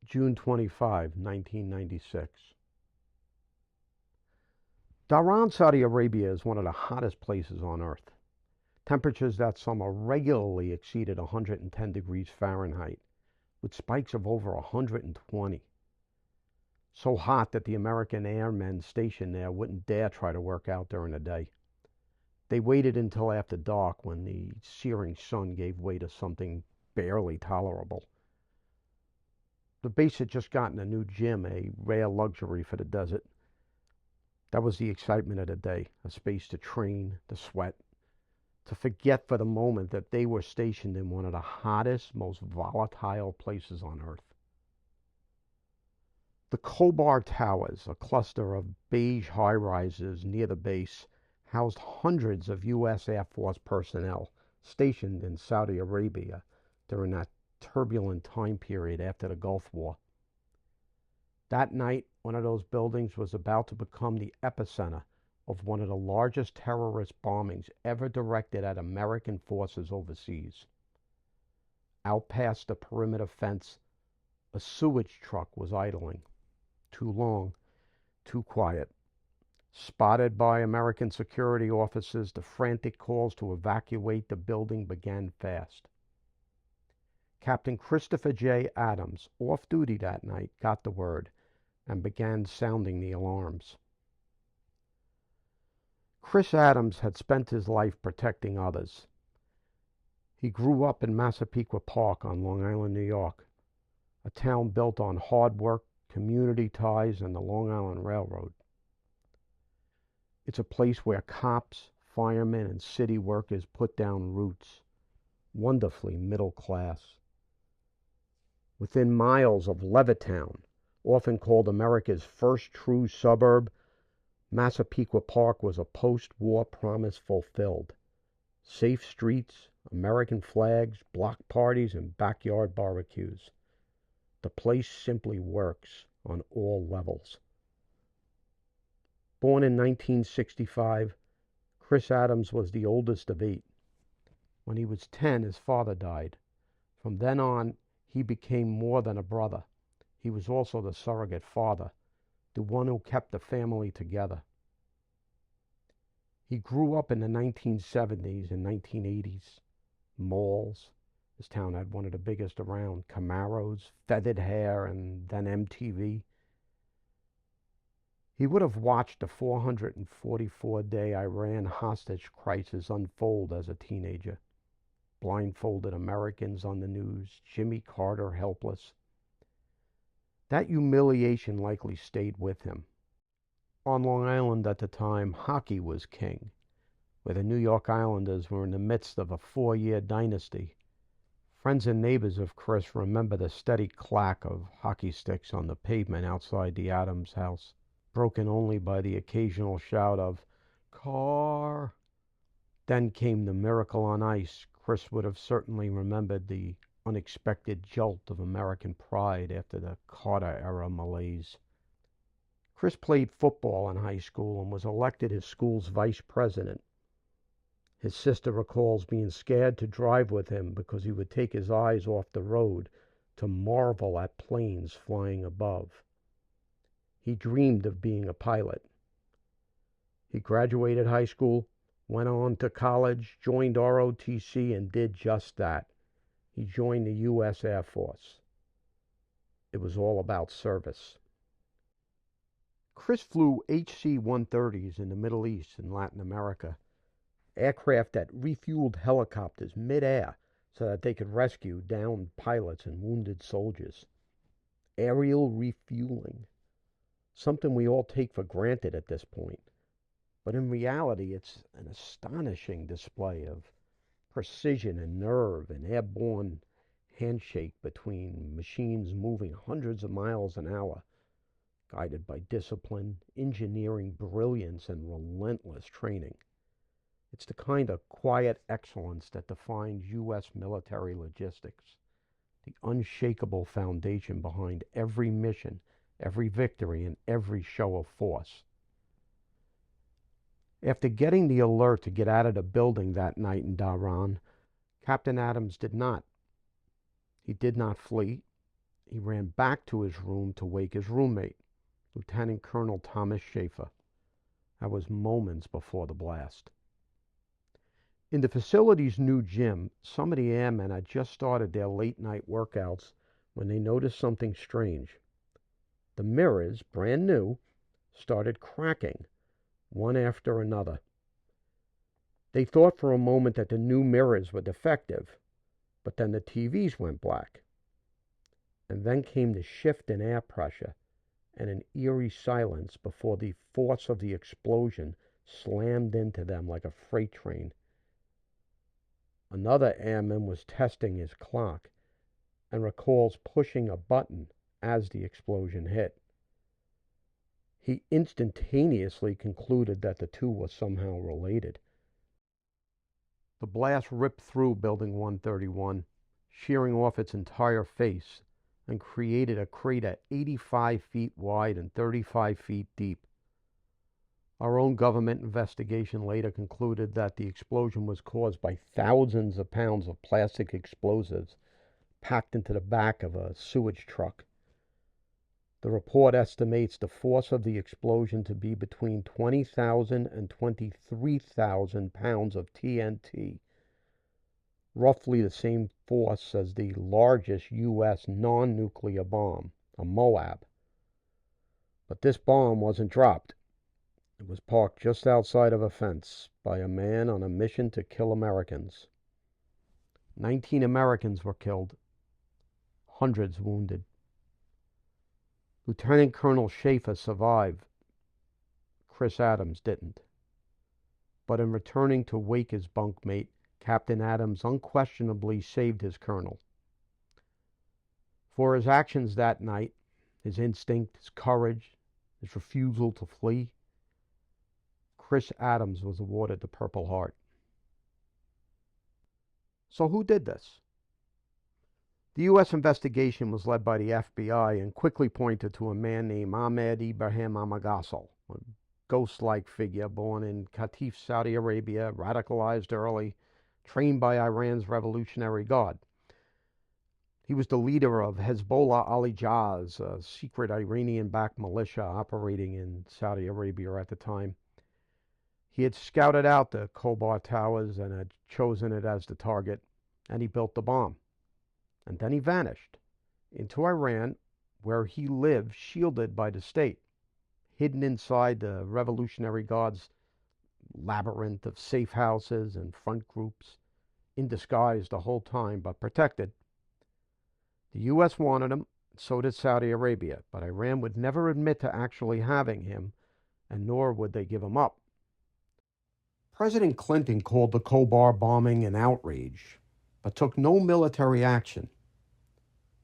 June 25, 1996. Tehran, Saudi Arabia is one of the hottest places on earth. Temperatures that summer regularly exceeded 110 degrees Fahrenheit, with spikes of over 120. So hot that the American airmen stationed there wouldn't dare try to work out during the day. They waited until after dark when the searing sun gave way to something barely tolerable. The base had just gotten a new gym, a rare luxury for the desert. That was the excitement of the day, a space to train, to sweat, to forget for the moment that they were stationed in one of the hottest, most volatile places on earth. The Khobar Towers, a cluster of beige high-rises near the base, housed hundreds of U.S. Air Force personnel stationed in Saudi Arabia during that turbulent time period after the Gulf War. That night, one of those buildings was about to become the epicenter of one of the largest terrorist bombings ever directed at American forces overseas. Out past the perimeter fence, a sewage truck was idling. Too long, too quiet. Spotted by American security officers, the frantic calls to evacuate the building began fast. Captain Christopher J. Adams, off duty that night, got the word and began sounding the alarms. Chris Adams had spent his life protecting others. He grew up in Massapequa Park on Long Island, New York, a town built on hard work, community ties, and the Long Island Railroad. It's a place where cops, firemen, and city workers put down roots, wonderfully middle class. Within miles of Levittown, often called America's first true suburb, Massapequa Park was a post-war promise fulfilled. Safe streets, American flags, block parties, and backyard barbecues. The place simply works on all levels. Born in 1965, Chris Adams was the oldest of 8. When he was 10, his father died. From then on, he became more than a brother. He was also the surrogate father, the one who kept the family together. He grew up in the 1970s and 1980s. Malls. This town had one of the biggest around. Camaros, feathered hair, and then MTV. He would have watched the 444-day Iran hostage crisis unfold as a teenager. Blindfolded Americans on the news, Jimmy Carter helpless. That humiliation likely stayed with him. On Long Island at the time, hockey was king, where the New York Islanders were in the midst of a 4-year dynasty. Friends and neighbors of Chris remember the steady clack of hockey sticks on the pavement outside the Adams house, broken only by the occasional shout of, "Car!" Then came the miracle on ice. Chris would have certainly remembered the unexpected jolt of American pride after the Carter-era malaise. Chris played football in high school and was elected his school's vice president. His sister recalls being scared to drive with him because he would take his eyes off the road to marvel at planes flying above. He dreamed of being a pilot. He graduated high school, went on to college, joined ROTC, and did just that. He joined the U.S. Air Force. It was all about service. Chris flew HC-130s in the Middle East and Latin America, aircraft that refueled helicopters mid-air so that they could rescue downed pilots and wounded soldiers. Aerial refueling, something we all take for granted at this point. But in reality, it's an astonishing display of precision and nerve and airborne handshake between machines moving hundreds of miles an hour, guided by discipline, engineering brilliance, and relentless training. It's the kind of quiet excellence that defines U.S. military logistics, the unshakable foundation behind every mission, every victory, and every show of force. After getting the alert to get out of the building that night in Tehran, Captain Adams did not. He did not flee. He ran back to his room to wake his roommate, Lieutenant Colonel Thomas Schaefer. That was moments before the blast. In the facility's new gym, some of the airmen had just started their late-night workouts when they noticed something strange. The mirrors, brand new, started cracking, one after another. They thought for a moment that the new mirrors were defective, but then the TVs went black. And then came the shift in air pressure and an eerie silence before the force of the explosion slammed into them like a freight train. Another airman was testing his clock and recalls pushing a button as the explosion hit. He instantaneously concluded that the two were somehow related. The blast ripped through Building 131, shearing off its entire face, and created a crater 85 feet wide and 35 feet deep. Our own government investigation later concluded that the explosion was caused by thousands of pounds of plastic explosives packed into the back of a sewage truck. The report estimates the force of the explosion to be between 20,000 and 23,000 pounds of TNT, roughly the same force as the largest U.S. non-nuclear bomb, a Moab. But this bomb wasn't dropped. It was parked just outside of a fence by a man on a mission to kill Americans. 19 Americans were killed, hundreds wounded. Lieutenant Colonel Schaefer survived. Chris Adams didn't. But in returning to wake his bunkmate, Captain Adams unquestionably saved his colonel. For his actions that night, his instinct, his courage, his refusal to flee, Chris Adams was awarded the Purple Heart. So who did this? The U.S. investigation was led by the FBI and quickly pointed to a man named Ahmed Ibrahim Amagassal, a ghost-like figure born in Qatif, Saudi Arabia, radicalized early, trained by Iran's Revolutionary Guard. He was the leader of Hezbollah al-Hijaz, a secret Iranian-backed militia operating in Saudi Arabia at the time. He had scouted out the Khobar Towers and had chosen it as the target, and he built the bomb. And then he vanished into Iran, where he lived shielded by the state, hidden inside the Revolutionary Guard's labyrinth of safe houses and front groups, in disguise the whole time, but protected. The U.S. wanted him, so did Saudi Arabia, but Iran would never admit to actually having him, and nor would they give him up. President Clinton called the Khobar bombing an outrage, but took no military action,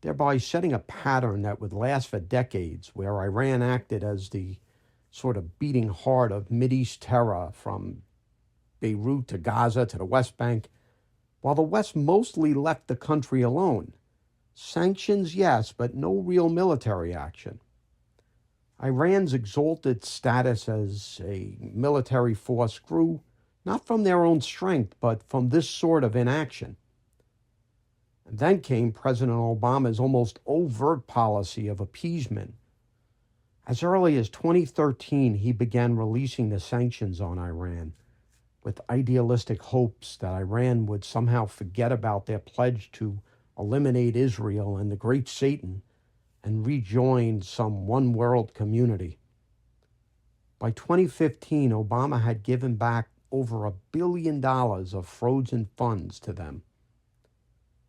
thereby setting a pattern that would last for decades, where Iran acted as the sort of beating heart of Mideast terror from Beirut to Gaza to the West Bank, while the West mostly left the country alone. Sanctions, yes, but no real military action. Iran's exalted status as a military force grew not from their own strength, but from this sort of inaction. And then came President Obama's almost overt policy of appeasement. As early as 2013, he began releasing the sanctions on Iran, with idealistic hopes that Iran would somehow forget about their pledge to eliminate Israel and the great Satan and rejoin some one-world community. By 2015, Obama had given back over $1 billion of frozen funds to them.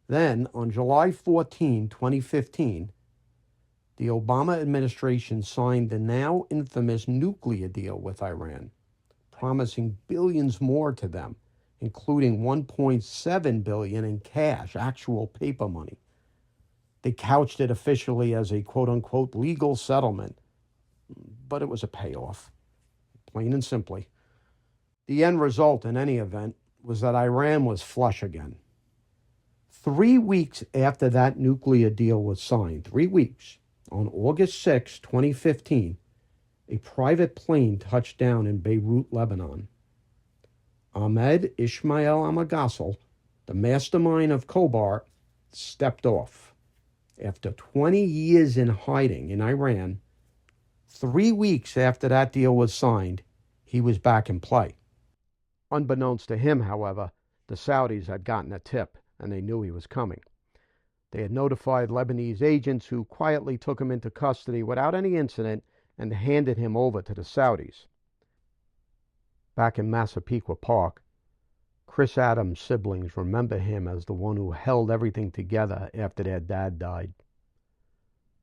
Then, on July 14, 2015, the Obama administration signed the now infamous nuclear deal with Iran, promising billions more to them, including $1.7 billion in cash, actual paper money. They couched it officially as a quote-unquote legal settlement, but it was a payoff, plain and simply. The end result, in any event, was that Iran was flush again. 3 weeks after that nuclear deal was signed, 3 weeks, on August 6, 2015, a private plane touched down in Beirut, Lebanon. Ahmed Ismail Amagassal, the mastermind of Khobar, stepped off. After 20 years in hiding in Iran, 3 weeks after that deal was signed, he was back in play. Unbeknownst to him, however, the Saudis had gotten a tip and they knew he was coming. They had notified Lebanese agents who quietly took him into custody without any incident and handed him over to the Saudis. Back in Massapequa Park, Chris Adams' siblings remember him as the one who held everything together after their dad died,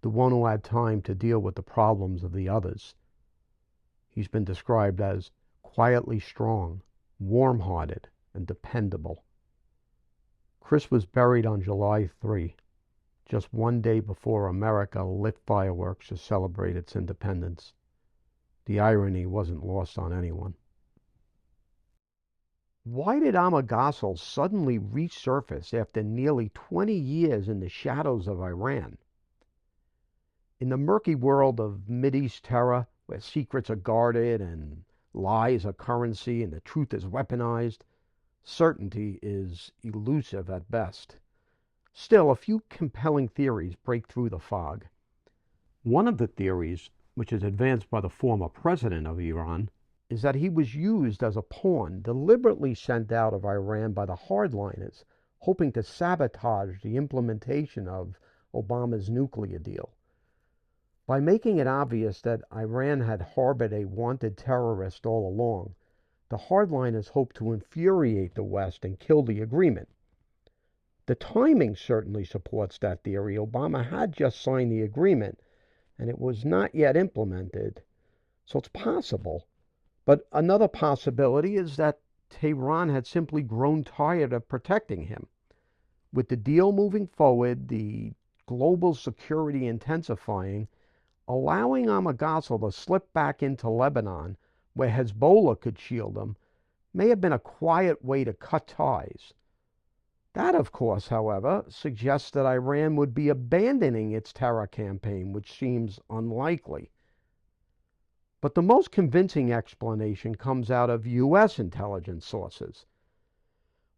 the one who had time to deal with the problems of the others. He's been described as quietly strong, warm-hearted, and dependable. Chris was buried on July 3, just one day before America lit fireworks to celebrate its independence. The irony wasn't lost on anyone. Why did Ghasl suddenly resurface after nearly 20 years in the shadows of Iran? In the murky world of Mideast terror, where secrets are guarded and lies are currency and the truth is weaponized, certainty is elusive at best. Still, a few compelling theories break through the fog. One of the theories, which is advanced by the former president of Iran, is that he was used as a pawn deliberately sent out of Iran by the hardliners, hoping to sabotage the implementation of Obama's nuclear deal. By making it obvious that Iran had harbored a wanted terrorist all along, the hardliners hoped to infuriate the West and kill the agreement. The timing certainly supports that theory. Obama had just signed the agreement, and it was not yet implemented, so it's possible. But another possibility is that Tehran had simply grown tired of protecting him. With the deal moving forward, the global security intensifying, allowing Ghasl to slip back into Lebanon, where Hezbollah could shield him, may have been a quiet way to cut ties. That, of course, however, suggests that Iran would be abandoning its terror campaign, which seems unlikely. But the most convincing explanation comes out of U.S. intelligence sources.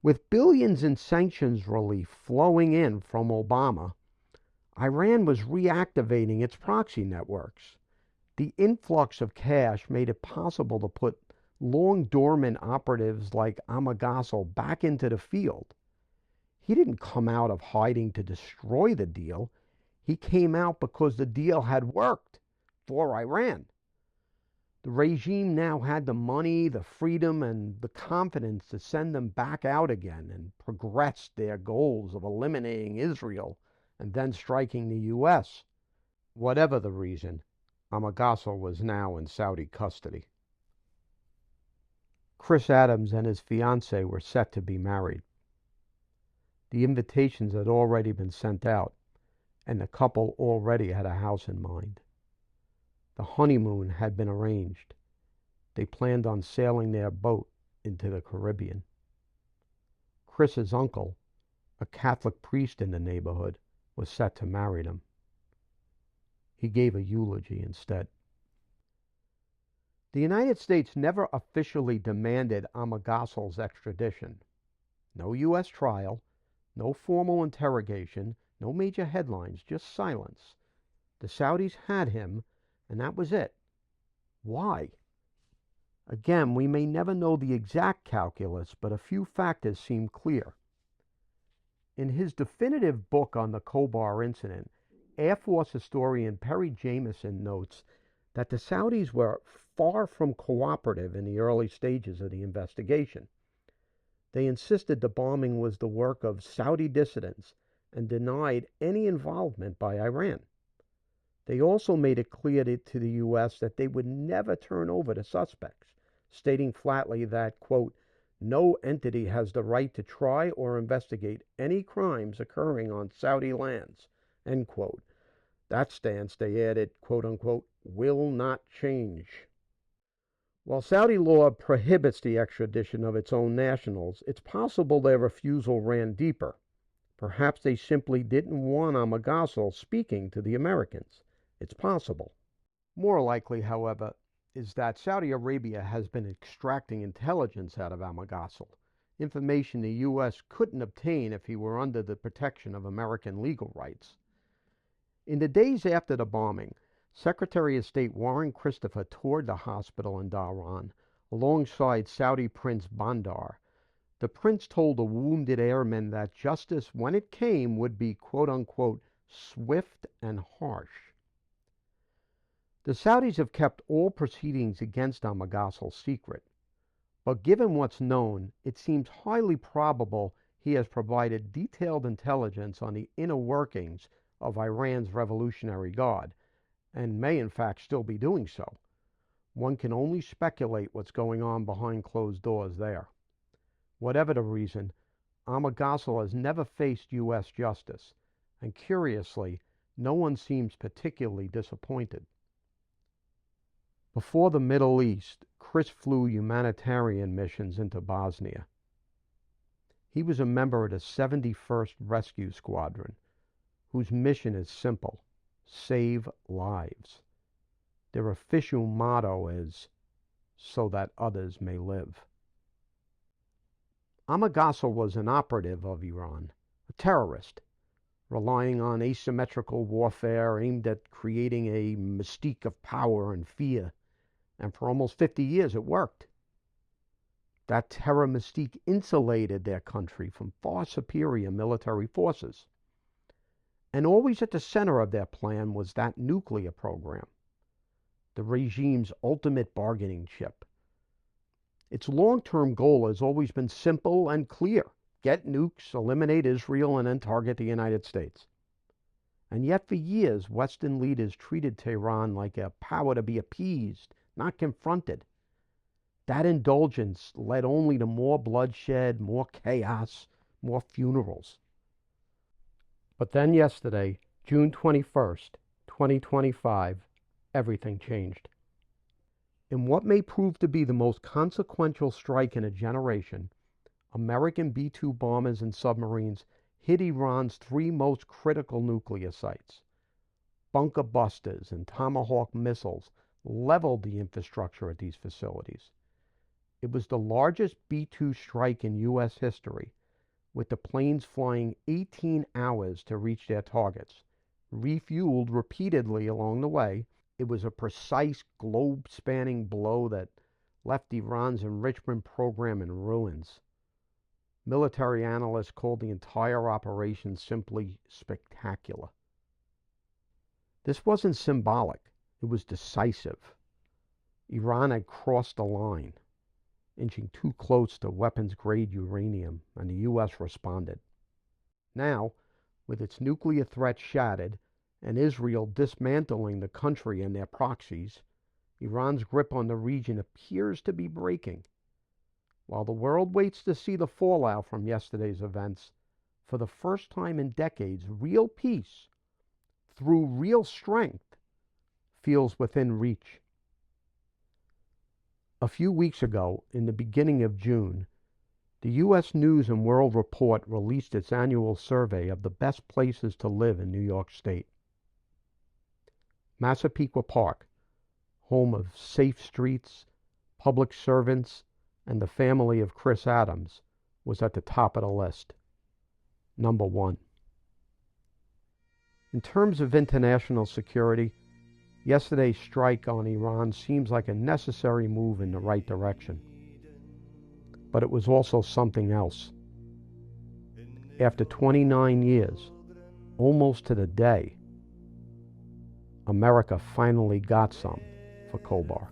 With billions in sanctions relief flowing in from Obama, Iran was reactivating its proxy networks. The influx of cash made it possible to put long dormant operatives like Ghasl back into the field. He didn't come out of hiding to destroy the deal. He came out because the deal had worked for Iran. The regime now had the money, the freedom, and the confidence to send them back out again and progress their goals of eliminating Israel and then striking the U.S. Whatever the reason, Ghasl was now in Saudi custody. Chris Adams and his fiancée were set to be married. The invitations had already been sent out, and the couple already had a house in mind. The honeymoon had been arranged. They planned on sailing their boat into the Caribbean. Chris's uncle, a Catholic priest in the neighborhood, was set to marry them. He gave a eulogy instead. The United States never officially demanded Ghasl's extradition. No U.S. trial, no formal interrogation, no major headlines, just silence. The Saudis had him, and that was it. Why? Again, we may never know the exact calculus, but a few factors seem clear. In his definitive book on the Khobar incident, Air Force historian Perry Jameson notes that the Saudis were far from cooperative in the early stages of the investigation. They insisted the bombing was the work of Saudi dissidents and denied any involvement by Iran. They also made it clear to the U.S. that they would never turn over the suspects, stating flatly that, quote, no entity has the right to try or investigate any crimes occurring on Saudi lands, end quote. That stance, they added, quote unquote, will not change. While Saudi law prohibits the extradition of its own nationals, it's possible their refusal ran deeper. Perhaps they simply didn't want Ghasl speaking to the Americans. It's possible. More likely, however, is that Saudi Arabia has been extracting intelligence out of Ghasl, information the U.S. couldn't obtain if he were under the protection of American legal rights. In the days after the bombing, Secretary of State Warren Christopher toured the hospital in Tehran alongside Saudi Prince Bandar. The prince told the wounded airmen that justice, when it came, would be quote-unquote swift and harsh. The Saudis have kept all proceedings against Ghasl secret, but given what's known, it seems highly probable he has provided detailed intelligence on the inner workings of Iran's Revolutionary Guard, and may in fact still be doing so. One can only speculate what's going on behind closed doors there. Whatever the reason, Ghasl has never faced U.S. justice, and curiously, no one seems particularly disappointed. Before the Middle East, Chris flew humanitarian missions into Bosnia. He was a member of the 71st Rescue Squadron, whose mission is simple: save lives. Their official motto is, "so that others may live." Ghasl was an operative of Iran, a terrorist, relying on asymmetrical warfare aimed at creating a mystique of power and fear, and for almost 50 years it worked. That terror mystique insulated their country from far superior military forces. And always at the center of their plan was that nuclear program, the regime's ultimate bargaining chip. Its long-term goal has always been simple and clear: get nukes, eliminate Israel, and then target the United States. And yet for years, Western leaders treated Tehran like a power to be appeased, not confronted. That indulgence led only to more bloodshed, more chaos, more funerals. But then yesterday, June 21st, 2025, everything changed. In what may prove to be the most consequential strike in a generation, American B-2 bombers and submarines hit Iran's three most critical nuclear sites. Bunker busters and Tomahawk missiles leveled the infrastructure at these facilities. It was the largest B-2 strike in U.S. history, with the planes flying 18 hours to reach their targets. Refueled repeatedly along the way, it was a precise, globe-spanning blow that left Iran's enrichment program in ruins. Military analysts called the entire operation simply spectacular. This wasn't symbolic, it was decisive. Iran had crossed the line, inching too close to weapons-grade uranium, and the U.S. responded. Now, with its nuclear threat shattered and Israel dismantling the country and their proxies, Iran's grip on the region appears to be breaking. While the world waits to see the fallout from yesterday's events, for the first time in decades, real peace, through real strength, feels within reach. A few weeks ago, in the beginning of June, the U.S. News and World Report released its annual survey of the best places to live in New York State. Massapequa Park, home of safe streets, public servants, and the family of Chris Adams, was at the top of the list. Number 1. In terms of international security, yesterday's strike on Iran seems like a necessary move in the right direction. But it was also something else. After 29 years, almost to the day, America finally got some for Khobar.